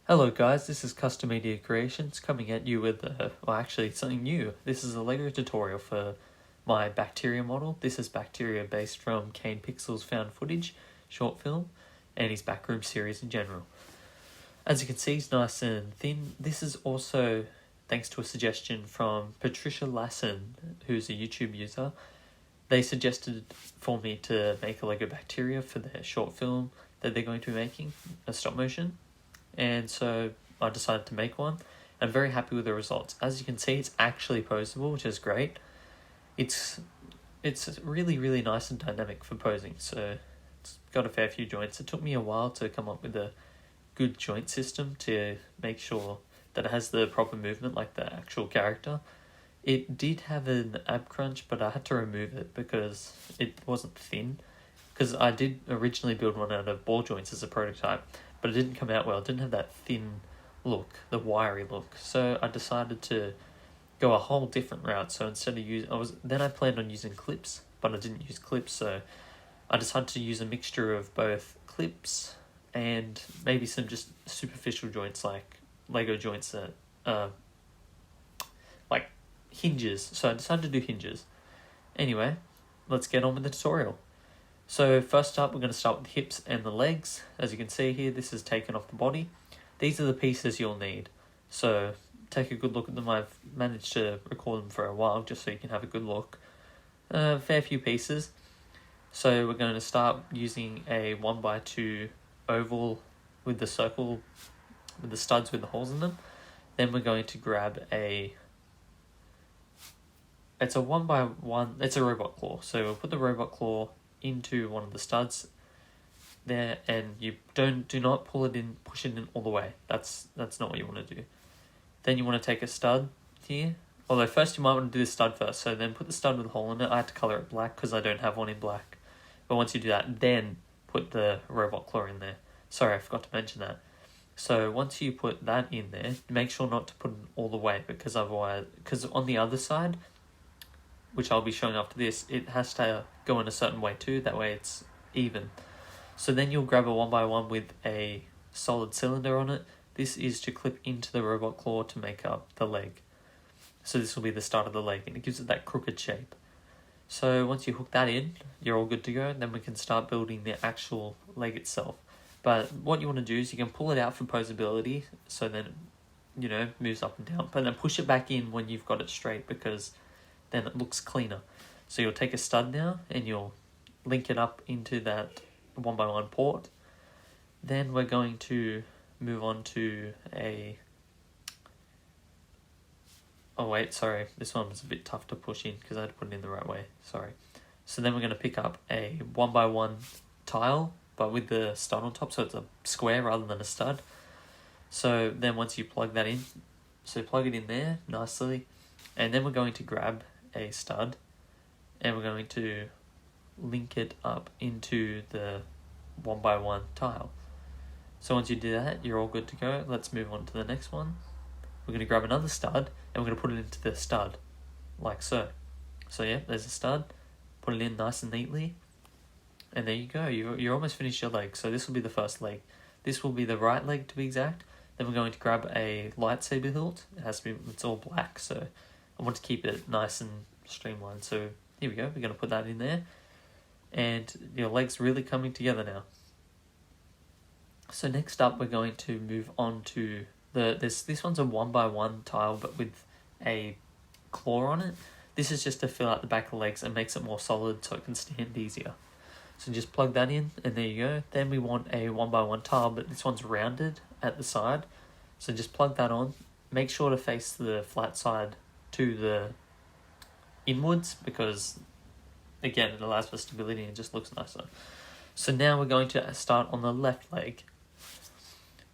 Hello guys, this is Custom Media Creations coming at you with, actually something new. This is a LEGO tutorial for my bacteria model. This is bacteria based from Kane Pixel's found footage short film and his Backrooms series in general. As you can see, he's nice and thin. This is also thanks to a suggestion from Patricia Lassen, who's a YouTube user. They suggested for me to make a LEGO bacteria for their short film that they're going to be making, a stop motion. And so I decided to make one. I'm very happy with the results. As you can see, it's actually poseable, which is great. It's really, really nice and dynamic for posing. So it's got a fair few joints. It took me a while to come up with a good joint system to make sure that it has the proper movement like the actual character. It did have an ab crunch, but I had to remove it because it wasn't thin. Because I did originally build one out of ball joints as a prototype, but it didn't come out well. It didn't have that thin look, the wiry look. So I decided to go a whole different route. So instead of I planned on using clips, but I didn't use clips. So I decided to use a mixture of both clips and maybe some just superficial joints like Lego joints that like hinges. So I decided to do hinges. Anyway, let's get on with the tutorial. So first up, we're going to start with the hips and the legs. As you can see here, this is taken off the body. These are the pieces you'll need. So take a good look at them. I've managed to record them for a while just so you can have a good look. Fair few pieces. So we're going to start using a 1x2 oval with the circle, with the studs with the holes in them. Then we're going to grab it's a 1x1, it's a robot claw. So we'll put the robot claw into one of the studs there, and you do not push it in all the way. That's not what you want to do. Then you want to take a stud here, although first you might want to do the stud first. So then put the stud with a hole in it. I had to color it black because I don't have one in black. But once you do that, then put the robot claw in there. Sorry, I forgot to mention that. So once you put that in there, make sure not to put it all the way, because on the other side, which I'll be showing after this, it has to go in a certain way too, that way it's even. So then you'll grab a 1x1 with a solid cylinder on it. This is to clip into the robot claw to make up the leg. So this will be the start of the leg, and it gives it that crooked shape. So once you hook that in, you're all good to go. Then we can start building the actual leg itself. But what you want to do is you can pull it out for posability, so then it moves up and down. But then push it back in when you've got it straight, because then it looks cleaner. So you'll take a stud now and you'll link it up into that 1x1 port. Then we're going to move on to this one was a bit tough to push in because I had to put it in the right way, sorry. So then we're going to pick up a 1x1 tile, but with the stud on top, so it's a square rather than a stud. So then once you plug that in, so plug it in there nicely, and then we're going to grab a stud and we're going to link it up into the 1x1 tile. So once you do that, you're all good to go. Let's move on to the next one. We're going to grab another stud and we're going to put it into the stud like so. So yeah, there's a stud, put it in nice and neatly, and there you go. You're almost finished your leg. So this will be the first leg. This will be the right leg to be exact. Then we're going to grab a lightsaber hilt. It's all black, so I want to keep it nice and streamlined. So here we go. We're going to put that in there. And your leg's really coming together now. So next up, we're going to move on to this one's a 1x1 tile, but with a claw on it. This is just to fill out the back of the legs and makes it more solid so it can stand easier. So just plug that in, and there you go. Then we want a 1x1 tile, but this one's rounded at the side. So just plug that on. Make sure to face the flat side to the inwards, because again, it allows for stability and it just looks nicer. So now we're going to start on the left leg.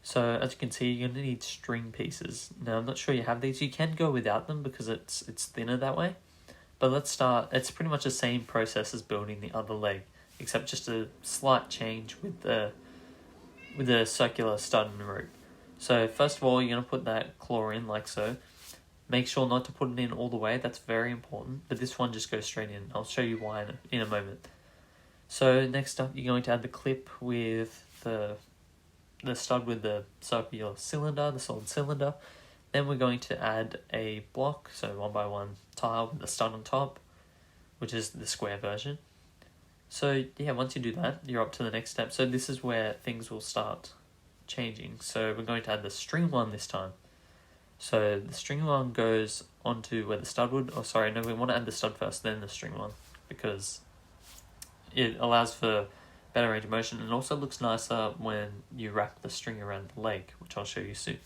So as you can see, you're going to need string pieces. Now I'm not sure you have these. You can go without them because it's thinner that way. But let's start. It's pretty much the same process as building the other leg, except just a slight change with the circular stud and rope. So first of all, you're going to put that claw in like so. Make sure not to put it in all the way. That's very important. But this one just goes straight in. I'll show you why in a moment. So next up, you're going to add the clip with the the stud with the circular cylinder, the solid cylinder. Then we're going to add a block, so 1x1 tile with the stud on top, which is the square version. So yeah, once you do that, you're up to the next step. So this is where things will start changing. So we're going to add the string one this time. So the string one goes onto where the stud would, we want to add the stud first, then the string one, because it allows for better range of motion and also looks nicer when you wrap the string around the leg, which I'll show you soon.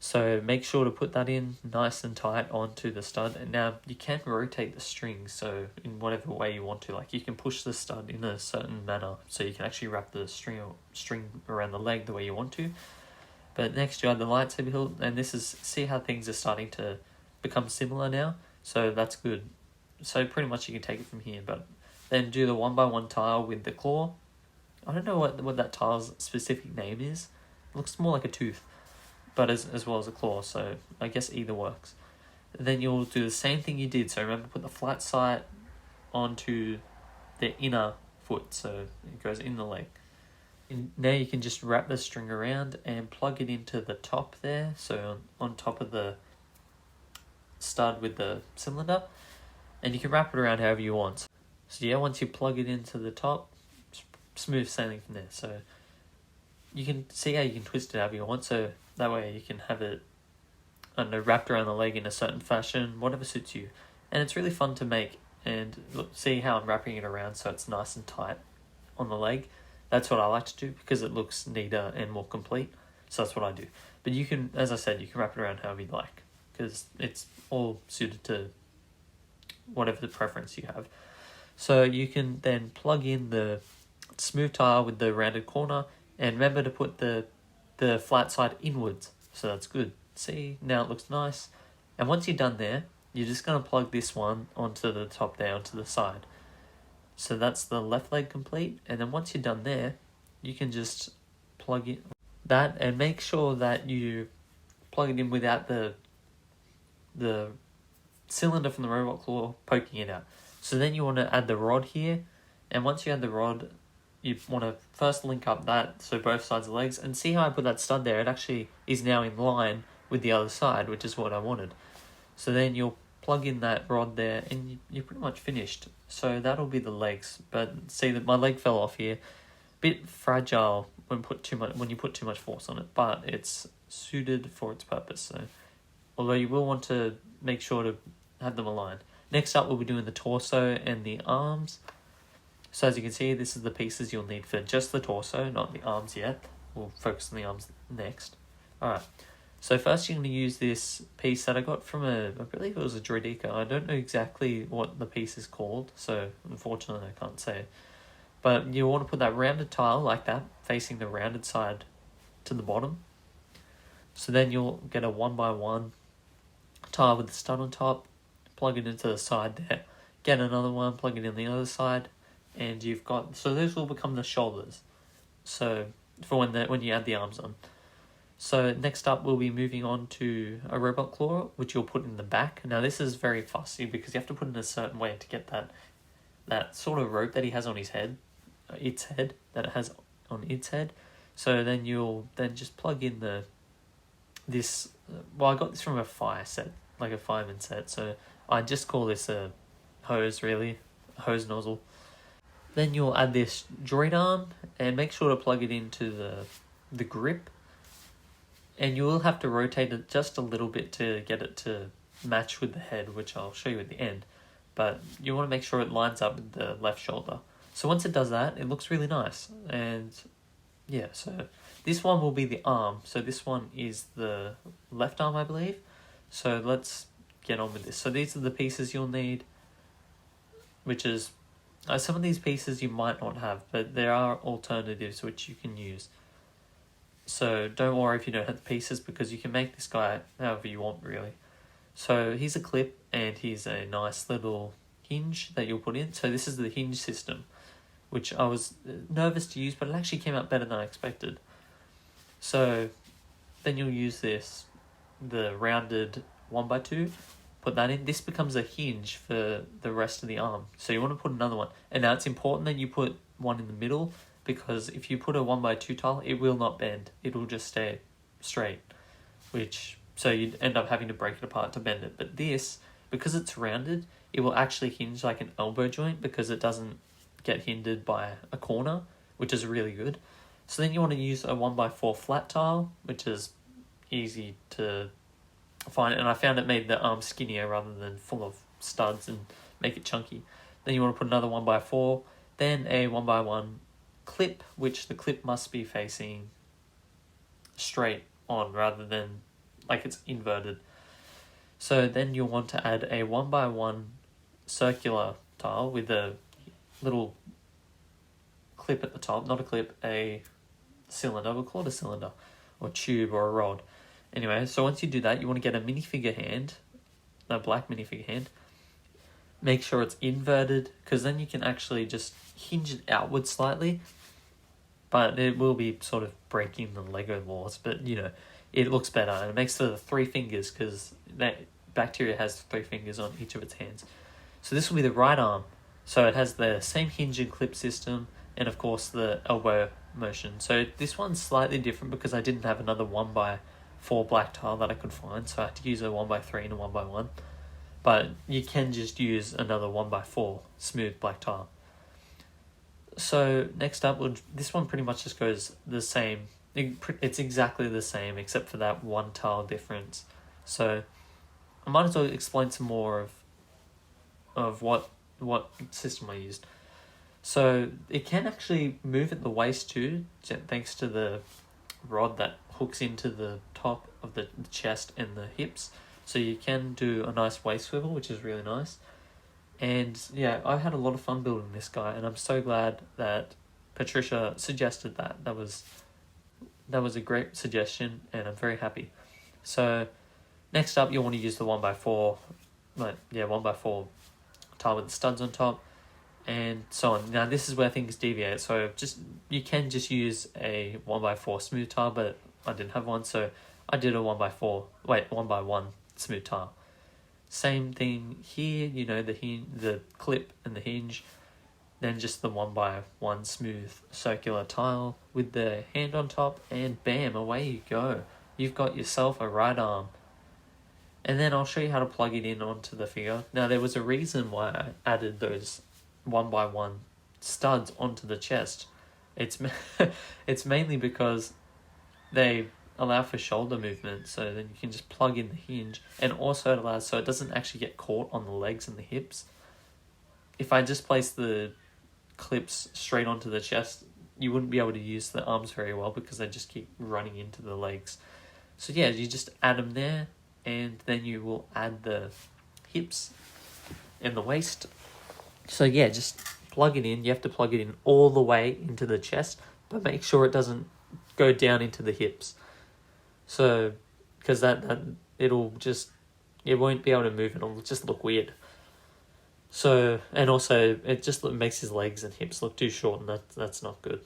So make sure to put that in nice and tight onto the stud. And now you can rotate the string, so in whatever way you want to. Like you can push the stud in a certain manner, so you can actually wrap the string around the leg the way you want to. But next you add the lightsaber hilt, and this is, see how things are starting to become similar now? So that's good. So pretty much you can take it from here, but then do the 1x1 tile with the claw. I don't know what that tile's specific name is. It looks more like a tooth, but as well as a claw, so I guess either works. Then you'll do the same thing you did, so remember, put the flat side onto the inner foot, so it goes in the leg. And now you can just wrap the string around and plug it into the top there, so on top of the stud with the cylinder, and you can wrap it around however you want. So yeah, once you plug it into the top, smooth sailing from there. So you can see how you can twist it however you want, so that way you can have it, I don't know, wrapped around the leg in a certain fashion, whatever suits you. And it's really fun to make, and look, see how I'm wrapping it around so it's nice and tight on the leg. That's what I like to do because it looks neater and more complete, so that's what I do. But you can, as I said, you can wrap it around however you like, because it's all suited to whatever the preference you have. So you can then plug in the smooth tile with the rounded corner, and remember to put the flat side inwards, so that's good. See, now it looks nice. And once you're done there, you're just going to plug this one onto the top there, onto the side. So that's the left leg complete, and then once you're done there, you can just plug in that, and make sure that you plug it in without the cylinder from the robot claw poking it out. So then you want to add the rod here, and once you add the rod, you want to first link up that, so both sides of the legs, and see how I put that stud there, it actually is now in line with the other side, which is what I wanted. So then you'll plug in that rod there, and you're pretty much finished. So that'll be the legs, but see that my leg fell off here. Bit fragile when you put too much force on it, but it's suited for its purpose. So although you will want to make sure to have them aligned. Next up, we'll be doing the torso and the arms. So as you can see, this is the pieces you'll need for just the torso, not the arms yet. We'll focus on the arms next. Alright, so first you're going to use this piece that I got from I believe it was a Droideka. I don't know exactly what the piece is called, so unfortunately I can't say it. But you want to put that rounded tile like that, facing the rounded side to the bottom. So then you'll get a 1x1 tile with the stud on top, plug it into the side there, get another one, plug it in the other side, and you've got, so those will become the shoulders, so for when you add the arms on. So next up we'll be moving on to a robot claw, which you'll put in the back. Now this is very fussy because you have to put it in a certain way to get that sort of rope that he has on his head, its head, that it has on its head. So then you'll then just plug in this, well, I got this from a fire set, like a fireman set, so I just call this a hose, really, a hose nozzle. Then you'll add this droid arm, and make sure to plug it into the grip, and you will have to rotate it just a little bit to get it to match with the head, which I'll show you at the end, but you want to make sure it lines up with the left shoulder. So once it does that, it looks really nice, and yeah, so this one will be the arm, so this one is the left arm, I believe. So let's get on with this. So these are the pieces you'll need, which is, some of these pieces you might not have, but there are alternatives which you can use. So don't worry if you don't have the pieces, because you can make this guy however you want, really. So here's a clip, and here's a nice little hinge that you'll put in. So this is the hinge system, which I was nervous to use, but it actually came out better than I expected. So then you'll use the rounded 1x2, put that in. This becomes a hinge for the rest of the arm. So you want to put another one. And now it's important that you put one in the middle, because if you put a 1x2 tile, it will not bend. It will just stay straight, so you'd end up having to break it apart to bend it. But this, because it's rounded, it will actually hinge like an elbow joint because it doesn't get hindered by a corner, which is really good. So then you want to use a 1x4 flat tile, which is easy to find, and I found it made the arm skinnier rather than full of studs and make it chunky. Then you want to put another 1x4, then a 1x1 clip, which the clip must be facing straight on rather than like it's inverted. So then you'll want to add a 1x1 circular tile with a little clip at the top, not a clip, a cylinder, we'll call it a cylinder, or tube or a rod. Anyway, so once you do that, you want to get a minifigure hand, a black minifigure hand. Make sure it's inverted, because then you can actually just hinge it outward slightly, but it will be sort of breaking the Lego laws, but you know, it looks better, and it makes the 3 fingers, because that bacteria has 3 fingers on each of its hands. So this will be the right arm. So it has the same hinge and clip system, and of course the elbow motion. So this one's slightly different because I didn't have another 1x4 black tile that I could find, so I had to use a 1x3 and a 1x1. But you can just use another 1x4 smooth black tile. So next up, this one pretty much just goes the same. It's exactly the same except for that 1 tile difference. So I might as well explain some more of what system I used. So it can actually move at the waist too, thanks to the rod that hooks into the top of the chest and the hips. So you can do a nice waist swivel, which is really nice. And yeah, I had a lot of fun building this guy, and I'm so glad that Patricia suggested that. That was a great suggestion, and I'm very happy. So next up, you'll want to use the 1x4, 1x4 tile with the studs on top, and so on. Now this is where things deviate. So you can just use a 1x4 smooth tile, but I didn't have one, so I did a 1x1 smooth tile. Same thing here, you know, the clip and the hinge, then just the 1x1 smooth circular tile with the hand on top, and bam, away you go. You've got yourself a right arm. And then I'll show you how to plug it in onto the figure. Now there was a reason why I added those 1x1 studs onto the chest. It's mainly because they allow for shoulder movement, so then you can just plug in the hinge, and also it allows so it doesn't actually get caught on the legs and the hips. If I just place the clips straight onto the chest, you wouldn't be able to use the arms very well because they just keep running into the legs. So yeah, you just add them there, and then you will add the hips and the waist. So yeah, just plug it in. You have to plug it in all the way into the chest, but make sure it doesn't go down into the hips. So, because that it won't be able to move, it'll just look weird. So, and also it just makes his legs and hips look too short, and that's not good.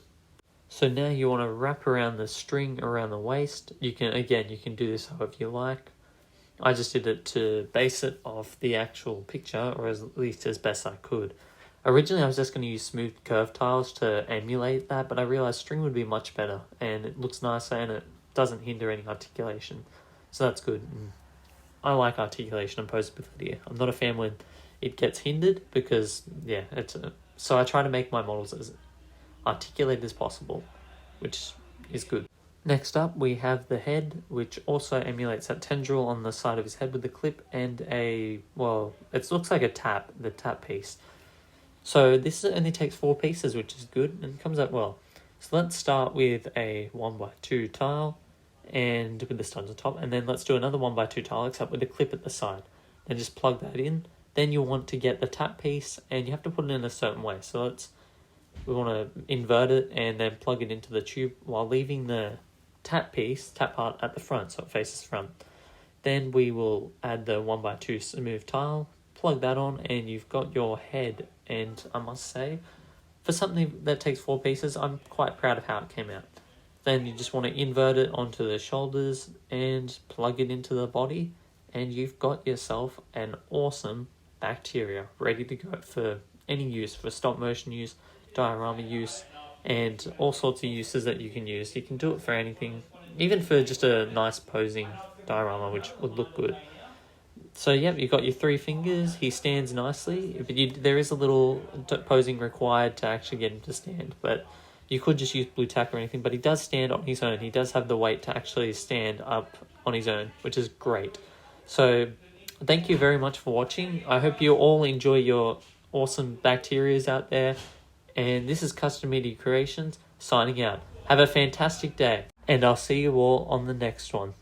So now you want to wrap around the string around the waist. You can do this however you like. I just did it to base it off the actual picture, or at least as best I could. Originally I was just going to use smooth curve tiles to emulate that, but I realized string would be much better, and it looks nicer, and it doesn't hinder any articulation, so that's good. I like articulation and posability. I'm not a fan when it gets hindered because so I try to make my models as articulated as possible, which is good. Next up we have the head, which also emulates that tendril on the side of his head with the clip and it looks like the tap piece. So this only takes 4 pieces, which is good, and it comes out well. So let's start with a 1x2 tile and with the studs on top, and then let's do another 1x2 tile except with the clip at the side. Then just plug that in. Then you want to get the tap piece, and you have to put it in a certain way. So we want to invert it and then plug it into the tube while leaving the tap part at the front, so it faces front. Then we will add the 1x2 smooth tile, plug that on, and you've got your head. And I must say, for something that takes 4 pieces, I'm quite proud of how it came out. Then you just want to invert it onto the shoulders and plug it into the body, and you've got yourself an awesome bacteria ready to go for any use, for stop motion use, diorama use, and all sorts of uses that you can use. You can do it for anything, even for just a nice posing diorama, which would look good. So yep, you've got your 3 fingers. He stands nicely, but there is a little posing required to actually get him to stand. But you could just use blue tack or anything. But he does stand on his own. He does have the weight to actually stand up on his own, which is great. So thank you very much for watching. I hope you all enjoy your awesome bacterias out there. And this is Custom Media Creations signing out. Have a fantastic day, and I'll see you all on the next one.